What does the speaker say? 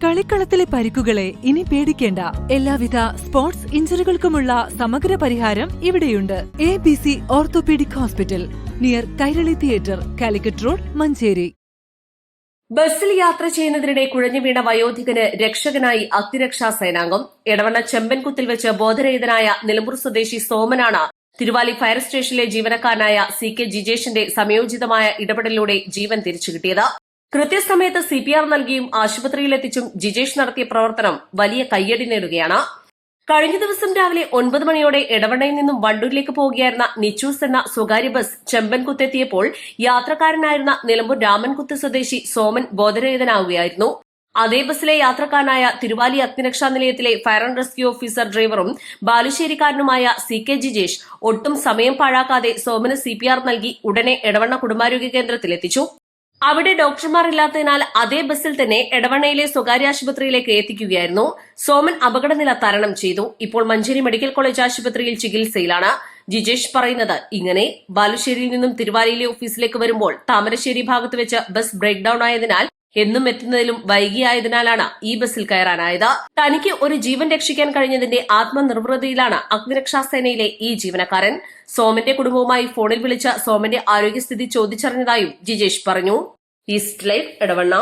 കളിക്കളത്തിലെ പരിക്കുകളെ ഇനി പേടിക്കേണ്ട. എല്ലാവിധ സ്പോർട്സ് ഇഞ്ചുറികൾക്കുമുള്ള സമഗ്ര പരിഹാരം ഇവിടെയുണ്ട്. ABC orthopaedic hospital, near Kairali theatre, Calicut road, Manjeri. ബസ്സിൽ യാത്ര ചെയ്യുന്നതിനിടെ കുഴഞ്ഞു വീണ വയോധികന് രക്ഷകനായി അഗ്നിരക്ഷാ സേനാംഗം. എടവണ്ണ ചെമ്പൻകുത്തിൽ വെച്ച് ബോധരഹിതനായ നിലമ്പൂർ സ്വദേശി സോമനാണ് തിരുവാലി ഫയർ സ്റ്റേഷനിലെ ജീവനക്കാരനായ CK ജിജേഷിന്റെ സമയോചിതമായ ഇടപെടലിലൂടെ ജീവൻ തിരിച്ചുകിട്ടിയത്. കൃത്യസമയത്ത് CPR നൽകിയും ആശുപത്രിയിലെത്തിച്ചും ജിജേഷ് നടത്തിയ പ്രവർത്തനം വലിയ കയ്യടി നേടുകയാണ്. കഴിഞ്ഞ ദിവസം രാവിലെ 9 മണിയോടെ എടവണ്ണയിൽ നിന്നും വണ്ടൂരിലേക്ക് പോവുകയായിരുന്ന നിച്ചൂസ് എന്ന സ്വകാര്യ ബസ് ചെമ്പൻകുത്തെത്തിയപ്പോൾ യാത്രക്കാരനായിരുന്ന നിലമ്പൂർ രാമൻകുത്ത് സ്വദേശി സോമൻ ബോധരഹിതനാവുകയായിരുന്നു. അതേ ബസ്സിലെ യാത്രക്കാരനായ തിരുവാലി അഗ്നിരക്ഷാ നിലയത്തിലെ ഫയർ ആൻഡ് റെസ്ക്യൂ ഓഫീസർ ഡ്രൈവറും ബാലുശ്ശേരിക്കാരനുമായ CK ജിജേഷ് ഒട്ടും സമയം പാഴാക്കാതെ സോമന് CPR നൽകി ഉടനെ എടവണ്ണ കുടുംബാരോഗ്യ കേന്ദ്രത്തിലെത്തിച്ചു. അവിടെ ഡോക്ടർമാർ ഇല്ലാത്തതിനാൽ അതേ ബസ്സിൽ തന്നെ എടവണ്ണയിലെ സ്വകാര്യ ആശുപത്രിയിലേക്ക് എത്തിക്കുകയായിരുന്നു. സോമൻ അപകടനില തരണം ചെയ്തു. ഇപ്പോൾ മഞ്ചേരി മെഡിക്കൽ കോളേജ് ആശുപത്രിയിൽ ചികിത്സയിലാണ്. ജിജേഷ് പറയുന്നത് ഇങ്ങനെ: ബാലുശ്ശേരിയിൽ നിന്നും തിരുവാലിയിലെ ഓഫീസിലേക്ക് വരുമ്പോൾ താമരശ്ശേരി ഭാഗത്ത് വെച്ച് ബസ് ബ്രേക്ക് ഡൌൺ ആയതിനാൽ എന്നും എത്തുന്നതിലും വൈകിയായതിനാലാണ് ഈ ബസ്സിൽ കയറാനായത്. തനിക്ക് ഒരു ജീവൻ രക്ഷിക്കാൻ കഴിഞ്ഞതിന്റെ ആത്മനിർവൃതിയിലാണ് അഗ്നിരക്ഷാസേനയിലെ ഈ ജീവനക്കാരൻ. സോമന്റെ കുടുംബവുമായി ഫോണിൽ വിളിച്ച സോമന്റെ ആരോഗ്യസ്ഥിതി ചോദിച്ചറിഞ്ഞതായും ജിജേഷ് പറഞ്ഞു. East live, Edavanna.